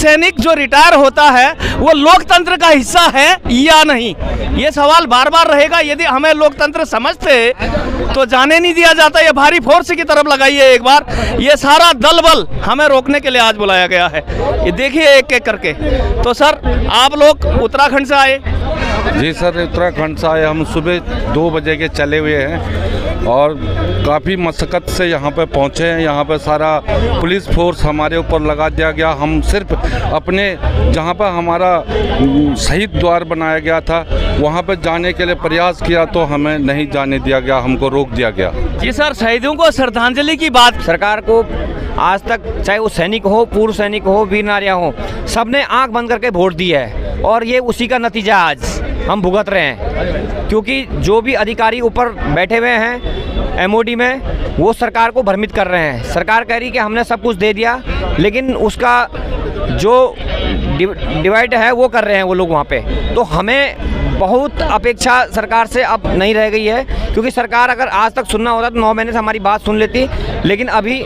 सैनिक जो रिटायर होता है वो लोकतंत्र का हिस्सा है या नहीं, ये सवाल बार बार रहेगा। यदि हमें लोकतंत्र समझते तो जाने नहीं दिया जाता। ये भारी फोर्स की तरफ लगाइए एक बार। ये सारा दल बल हमें रोकने के लिए आज बुलाया गया है। ये देखिए एक एक करके। तो सर आप लोग उत्तराखंड से आए? जी सर, उत्तराखंड से आए। हम सुबह 2 बजे के चले हुए हैं और काफ़ी मशक्क़त से यहाँ पे पहुँचे हैं। यहाँ पे सारा पुलिस फोर्स हमारे ऊपर लगा दिया गया। हम सिर्फ अपने जहाँ पर हमारा शहीद द्वार बनाया गया था वहाँ पे जाने के लिए प्रयास किया तो हमें नहीं जाने दिया गया, हमको रोक दिया गया। जी सर, शहीदों को श्रद्धांजलि की बात सरकार को आज तक, चाहे वो सैनिक हो, पूर्व सैनिक हो, वीर नारियां हो, सबने आंख बंद करके वोट दी है और ये उसी का नतीजा आज हम भुगत रहे हैं। क्योंकि जो भी अधिकारी ऊपर बैठे हुए हैं एमओडी में, वो सरकार को भ्रमित कर रहे हैं। सरकार कह रही कि हमने सब कुछ दे दिया, लेकिन उसका जो डिवाइड है वो कर रहे हैं वो लोग वहाँ पे। तो हमें बहुत अपेक्षा सरकार से अब नहीं रह गई है, क्योंकि सरकार अगर आज तक सुनना होता तो 9 महीने से हमारी बात सुन लेती। लेकिन अभी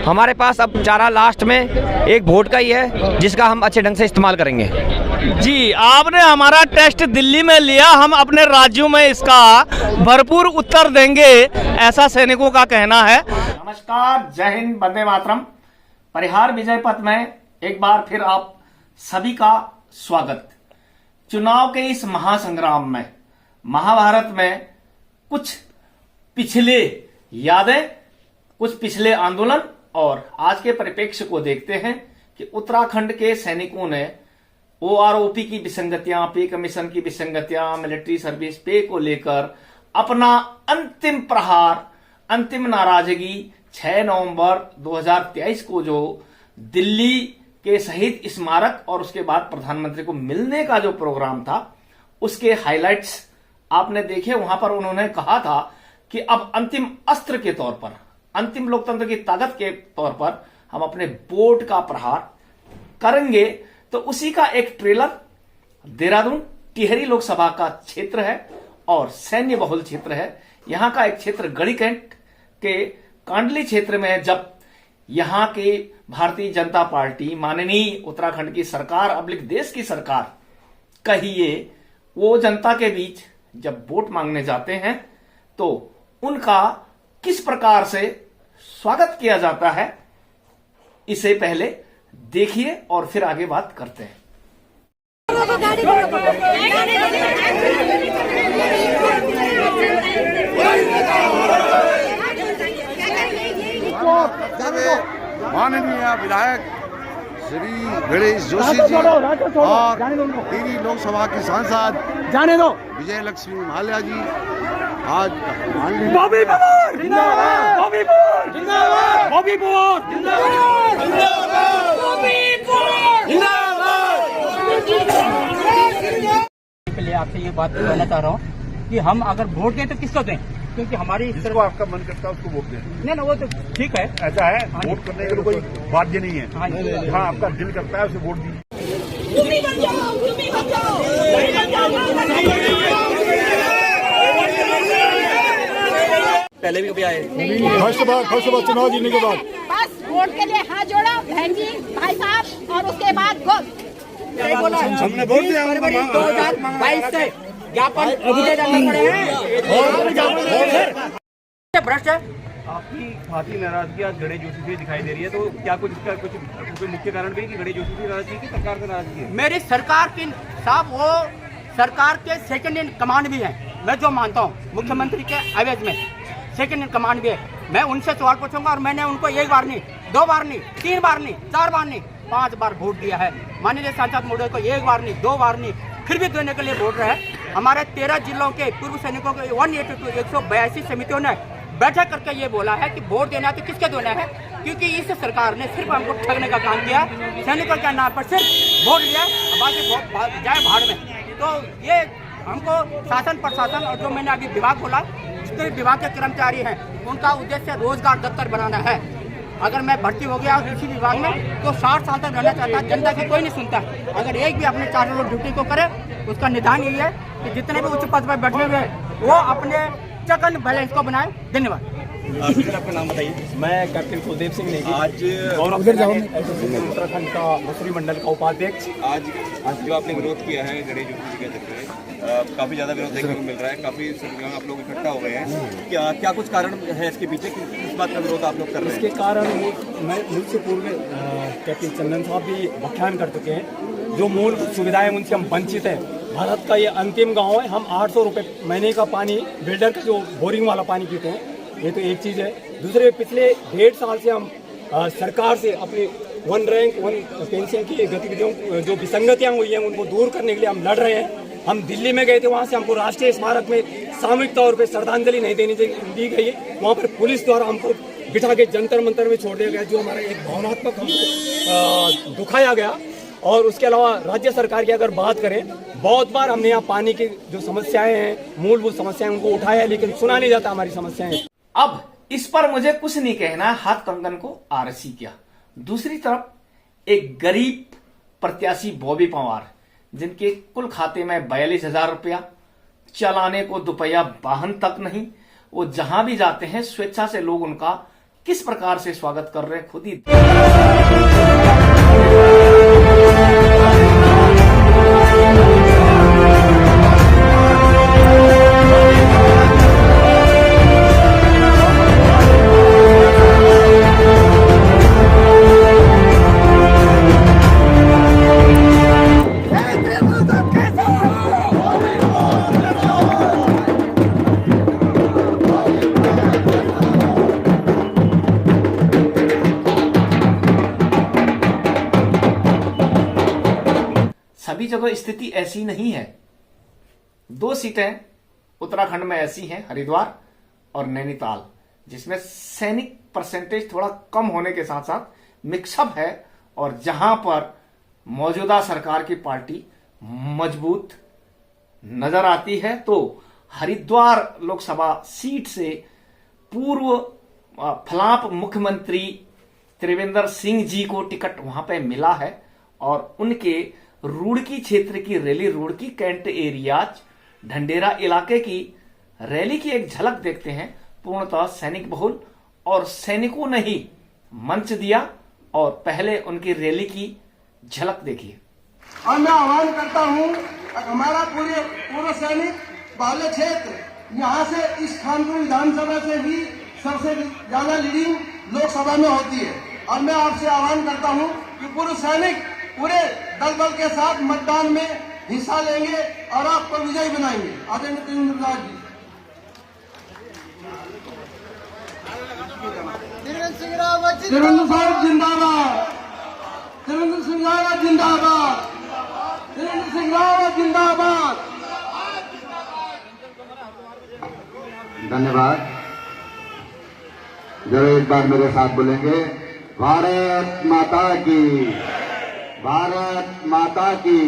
हमारे पास अब चारा लास्ट में एक वोट का ही है, जिसका हम अच्छे ढंग से इस्तेमाल करेंगे। जी, आपने हमारा टेस्ट दिल्ली में लिया, हम अपने राज्यों में इसका भरपूर उत्तर देंगे, ऐसा सैनिकों का कहना है। नमस्कार, जय हिंद, वंदे मातरम। परिहार विजय पथ में एक बार फिर आप सभी का स्वागत। चुनाव के इस महासंग्राम में, महाभारत में कुछ पिछले यादें, कुछ पिछले आंदोलन और आज के परिप्रेक्ष्य को देखते हैं कि उत्तराखंड के सैनिकों ने ओआरओपी की विसंगतियां, पे कमीशन की विसंगतियां, मिलिट्री सर्विस पे को लेकर अपना अंतिम प्रहार, अंतिम नाराजगी 6 नवंबर 2023 को जो दिल्ली के शहीद स्मारक और उसके बाद प्रधानमंत्री को मिलने का जो प्रोग्राम था, उसके हाइलाइट्स आपने देखे। वहां पर उन्होंने कहा था कि अब अंतिम अस्त्र के तौर पर, अंतिम लोकतंत्र की ताकत के तौर पर हम अपने वोट का प्रहार करेंगे। तो उसी का एक ट्रेलर देहरादून टिहरी लोकसभा का क्षेत्र है और सैन्य बहुल क्षेत्र है। यहां का एक क्षेत्र गढ़ीकैंट के कांडली क्षेत्र में है। जब यहां के भारतीय जनता पार्टी, माननीय उत्तराखंड की सरकार अब्लिक देश की सरकार कहिए, वो जनता के बीच जब वोट मांगने जाते हैं तो उनका किस प्रकार से स्वागत किया जाता है, इसे पहले देखिए और फिर आगे बात करते हैं। माननीय विधायक श्री गणेश जोशी जी और टिहरी लोकसभा की सांसद जाने दो विजय लक्ष्मी माल्या जी आज लिए आपसे ये बात कहना चाह रहा हूँ कि हम अगर वोट दें तो किसको दें, क्योंकि हमारी जिसको आपका मन करता है उसको वोट दें। नहीं ना, वो तो ठीक है, ऐसा है, वोट करने के लिए कोई बाध्य नहीं है। जहाँ आपका दिल करता है उसे वोट दीजिए। पहले भी कभी आए खर्च चुनाव जीतने के बाद बस वोट के लिए हाथ जोड़ा बहन जी, भाई साहब, और उसके बाद हमने बोल दिया 2022 से ज्ञापन भ्रष्ट है। आपकी खासी नाराजगी आज गणेश जोशी से दिखाई दे रही है, तो क्या कुछ इसका कुछ मुख्य कारण भी कि गणेश जोशी से नाराजगी की, सरकार से नाराजगी है? मेरी सरकार की साहब, वो सरकार के सेकंड इन कमांड भी है। मैं जो मानता हूँ मुख्यमंत्री के एवज में सेकंड इन कमांड भी है। मैं उनसे सवाल पूछूंगा और मैंने उनको 1 बार नहीं, 2 बार नहीं, 3 बार नहीं, 4 बार नहीं, 5 बार वोट दिया है। माननीय सांसद महोदय को 1 बार नहीं, 2 बार नहीं, फिर भी देने के लिए वोट रहे। हमारे 13 जिलों के पूर्व सैनिकों के 182 समितियों ने बैठक करके ये बोला है कि वोट देना है तो किसके देना है, क्योंकि इस सरकार ने सिर्फ हमको ठगने का काम किया। सैनिकों के नाम पर सिर्फ वोट लिया, बाकी वोट जाए भाड़ में। तो ये हमको शासन प्रशासन और जो मैंने अभी विभाग बोला, जितने विभाग के कर्मचारी हैं उनका उद्देश्य रोजगार दफ्तर बनाना है। अगर मैं भर्ती हो गया किसी विभाग में तो 60 साल तक रहना चाहता, जनता की कोई नहीं सुनता। अगर एक भी अपने 4 लोग ड्यूटी को करे, उसका निदान यही है कि जितने भी उच्च पद पर बैठे हुए वो अपने चेक एंड बैलेंस को बनाए। धन्यवाद। सर आपका नाम बताइए। मैं कैप्टन कुलदीप सिंह नेगी, आज एसोसिएशन उत्तराखंड का मसूरी मंडल का उपाध्यक्ष। आज जो आपने विरोध किया है गणेश जोशी जी के चक्कर, काफी ज्यादा विरोध देखने को मिल रहा है, काफी संख्या आप लोग इकट्ठा हो गए हैं। क्या कुछ कारण है इसके पीछे, किस बात का विरोध आप लोग कर रहे हैं? इसके कारण मुझसे पूर्व कैप्टन चंदन साहब भी व्याख्यान कर चुके हैं। जो मूल सुविधाएं उनसे हम वंचित हैं। भारत का ये अंतिम गाँव है। हम 800 रुपये महीने का पानी, बिल्डर का जो बोरिंग वाला पानी पीते हैं, ये तो एक चीज़ है। दूसरे, पिछले 1.5 साल से हम सरकार से अपनी 1 रैंक 1 पेंशन की गतिविधियों जो विसंगतियाँ हुई हैं उनको दूर करने के लिए हम लड़ रहे हैं। हम दिल्ली में गए थे, वहाँ से हमको राष्ट्रीय स्मारक में सामूहिक तौर पर श्रद्धांजलि नहीं दी गई है। वहाँ पर पुलिस द्वारा हमको बिठा के जंतर मंतर में छोड़ दिया गया, जो हमारा एक भावनात्मक हमको दुखाया गया। और उसके अलावा राज्य सरकार की अगर बात करें, बहुत बार हमने यहाँ पानी की जो समस्याएं हैं, मूलभूत समस्याएं, उनको उठाया है, लेकिन सुना नहीं जाता हमारी समस्याएं। अब इस पर मुझे कुछ नहीं कहना है, हाथ कंगन को आरसी किया। दूसरी तरफ एक गरीब प्रत्याशी बॉबी पंवार, जिनके कुल खाते में 42,000 रुपया, चलाने को दुपहिया वाहन तक नहीं, वो जहां भी जाते हैं स्वेच्छा से लोग उनका किस प्रकार से स्वागत कर रहे हैं खुद ही। सभी जगह स्थिति ऐसी नहीं है। 2 सीटें उत्तराखंड में ऐसी हैं, हरिद्वार और नैनीताल, जिसमें सैनिक परसेंटेज थोड़ा कम होने के साथ साथ मिक्सअप है, और जहां पर मौजूदा सरकार की पार्टी मजबूत नजर आती है। तो हरिद्वार लोकसभा सीट से पूर्व फ्लाप मुख्यमंत्री त्रिवेंद्र सिंह जी को टिकट वहां पे मिला है, और उनके रुड़की क्षेत्र की rally, Roorkee cantt areas, Dhandera इलाके की रैली की एक झलक देखते हैं। पूर्णतः सैनिक बहुल, और सैनिकों ने ही मंच दिया, और पहले उनकी रैली की झलक देखिए। और मैं आह्वान करता हूं, हमारा पूर्व सैनिक बाले क्षेत्र यहाँ से इस खानपुर विधानसभा से भी सबसे ज्यादा लीडिंग लोकसभा में होती है। और मैं आपसे आह्वान करता हूं कि पूर्व सैनिक पूरे दल बल के साथ मतदान में हिस्सा लेंगे और आपको विजयी बनाएंगे। आदरणीय त्रिवेंद्र जी। त्रिवेंद्र साहब जिंदाबाद, त्रिवेंद्र सिंह रावत जिंदाबाद, त्रिवेंद्र सिंह रावत जिंदाबाद। धन्यवाद। जरा एक बार मेरे साथ बोलेंगे, भारत माता की, भारत माता की,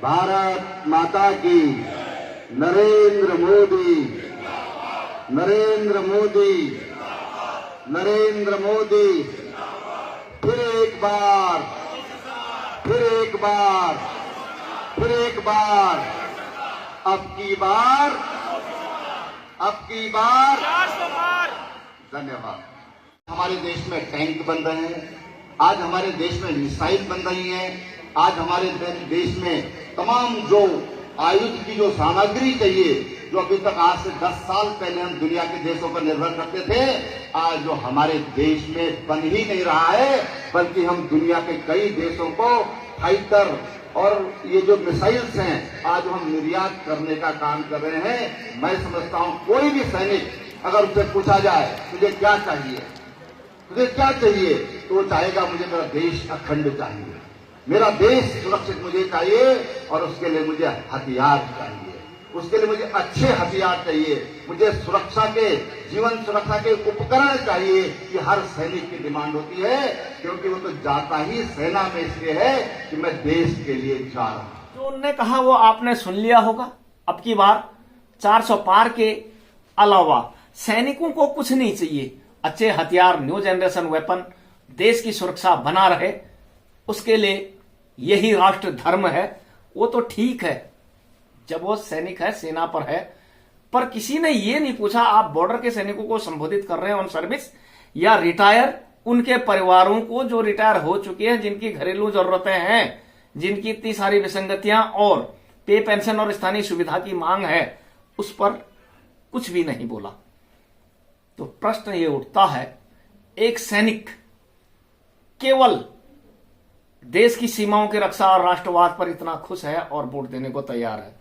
भारत माता की। नरेंद्र मोदी, नरेंद्र मोदी, नरेंद्र मोदी। फिर एक बार, फिर एक बार, फिर एक बार, अब की बार, अब की बार। धन्यवाद। हमारे देश में टैंक बन रहे हैं, आज हमारे देश में मिसाइल बन रही हैं, आज हमारे देश में तमाम जो आयुध की जो सामग्री चाहिए, जो अभी तक आज से 10 साल पहले हम दुनिया के देशों पर निर्भर करते थे, आज जो हमारे देश में बन ही नहीं रहा है, बल्कि हम दुनिया के कई देशों को फाइटर और ये जो मिसाइल्स हैं आज हम निर्यात करने का काम कर रहे हैं। मैं समझता हूं कोई भी सैनिक अगर उससे पूछा जाए तुझे क्या चाहिए, तुझे क्या चाहिए, तो वो चाहेगा मुझे मेरा देश अखंड चाहिए, मेरा देश सुरक्षित मुझे चाहिए, और उसके लिए मुझे हथियार चाहिए, उसके लिए मुझे अच्छे हथियार चाहिए, मुझे सुरक्षा के, जीवन सुरक्षा के उपकरण चाहिए। कि हर सैनिक की डिमांड होती है, क्योंकि वो तो जाता ही सेना में इसलिए है कि मैं देश के लिए जा रहा हूं। जो उन्होंने कहा वो आपने सुन लिया होगा। अब की बार 400 पार के अलावा सैनिकों को कुछ नहीं चाहिए, अच्छे हथियार, न्यू जनरेशन वेपन, देश की सुरक्षा बना रहे, उसके लिए यही राष्ट्र धर्म है। वो तो ठीक है, जब वो सैनिक है, सेना पर है, पर किसी ने ये नहीं पूछा आप बॉर्डर के सैनिकों को संबोधित कर रहे हैं ऑन सर्विस या रिटायर, उनके परिवारों को जो रिटायर हो चुके हैं, जिनकी घरेलू जरूरतें हैं, जिनकी इतनी सारी विसंगतियां और पे पेंशन और स्थानीय सुविधा की मांग है, उस पर कुछ भी नहीं बोला। तो प्रश्न ये उठता है, एक सैनिक केवल देश की सीमाओं की रक्षा और राष्ट्रवाद पर इतना खुश है और वोट देने को तैयार है,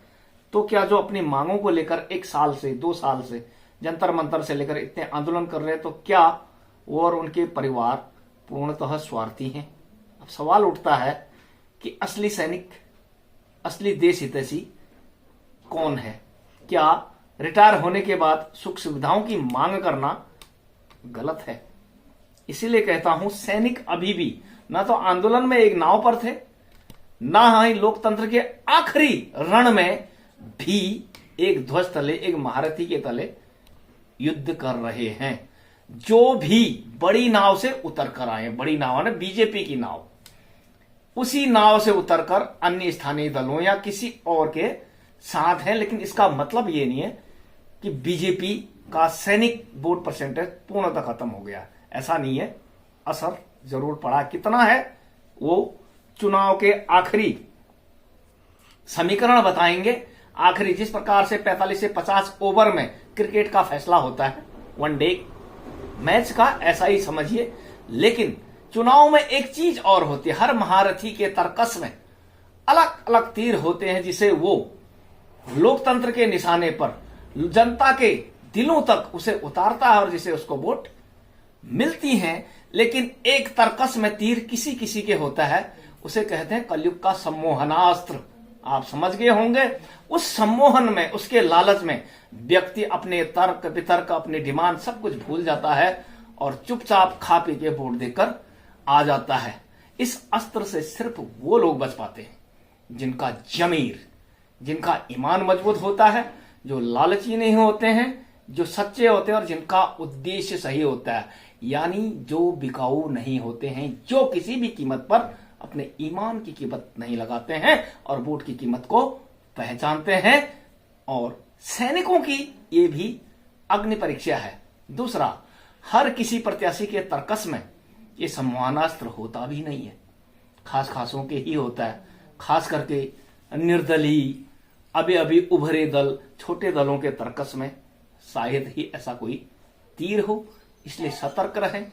तो क्या जो अपनी मांगों को लेकर 1 साल से 2 साल से जंतर मंतर से लेकर इतने आंदोलन कर रहे हैं, तो क्या वो और उनके परिवार पूर्णतः स्वार्थी हैं? अब सवाल उठता है कि असली सैनिक, असली देश हितैषी कौन है? क्या रिटायर होने के बाद सुख सुविधाओं की मांग करना गलत है? इसीलिए कहता हूं, सैनिक अभी भी ना तो आंदोलन में एक नाव पर थे, ना ही लोकतंत्र के आखिरी रण में भी एक ध्वज तले, एक महारथी के तले युद्ध कर रहे हैं। जो भी बड़ी नाव से उतर कर आए, बड़ी नाव है बीजेपी की नाव, उसी नाव से उतरकर अन्य स्थानीय दलों या किसी और के साथ हैं, लेकिन इसका मतलब ये नहीं है कि बीजेपी का सैनिक वोट परसेंटेज पूर्णतः खत्म हो गया। ऐसा नहीं है, असर जरूर पड़ा। कितना है वो चुनाव के आखिरी समीकरण बताएंगे। आखिरी जिस प्रकार से 45 से 50 ओवर में क्रिकेट का फैसला होता है, वनडे मैच का, ऐसा ही समझिए। लेकिन चुनाव में एक चीज और होती है, हर महारथी के तर्कस में अलग अलग तीर होते हैं, जिसे वो लोकतंत्र के निशाने पर जनता के दिलों तक उसे उतारता है और जिसे उसको वोट मिलती हैं। लेकिन एक तर्कस में तीर किसी किसी के होता है, उसे कहते हैं कलयुग का सम्मोहनास्त्र। आप समझ गए होंगे। उस सम्मोहन में, उसके लालच में व्यक्ति अपने तर्क वितर्क, अपने डिमांड सब कुछ भूल जाता है और चुपचाप खा पी के वोट देकर आ जाता है। इस अस्त्र से सिर्फ वो लोग बच पाते हैं जिनका जमीर, जिनका ईमान मजबूत होता है, जो लालची नहीं होते हैं, जो सच्चे होते हैं और जिनका उद्देश्य सही होता है, यानी जो बिकाऊ नहीं होते हैं, जो किसी भी कीमत पर अपने ईमान की कीमत नहीं लगाते हैं और वोट की कीमत को पहचानते हैं। और सैनिकों की ये भी अग्नि परीक्षा है। दूसरा, हर किसी प्रत्याशी के तर्कस में ये सम्मानास्त्र होता भी नहीं है, खास खासों के ही होता है। खास करके निर्दलीय, अभी उभरे दल, छोटे दलों के तर्कस में शायद ही ऐसा कोई तीर हो। इसलिए सतर्क रहें,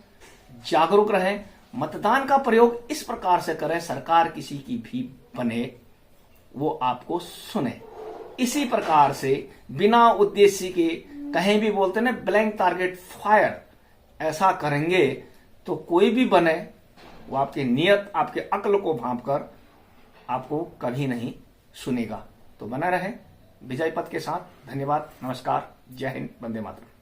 जागरूक रहें, मतदान का प्रयोग इस प्रकार से करें, सरकार किसी की भी बने वो आपको सुने। इसी प्रकार से बिना उद्देश्य के कहीं भी बोलते ना, ब्लैंक टारगेट फायर, ऐसा करेंगे तो कोई भी बने वो आपकी नियत, आपके अक्ल को भांप कर आपको कभी नहीं सुनेगा। तो बना रहे विजय पथ के साथ। धन्यवाद, नमस्कार, जय हिंद, वंदे मातरम।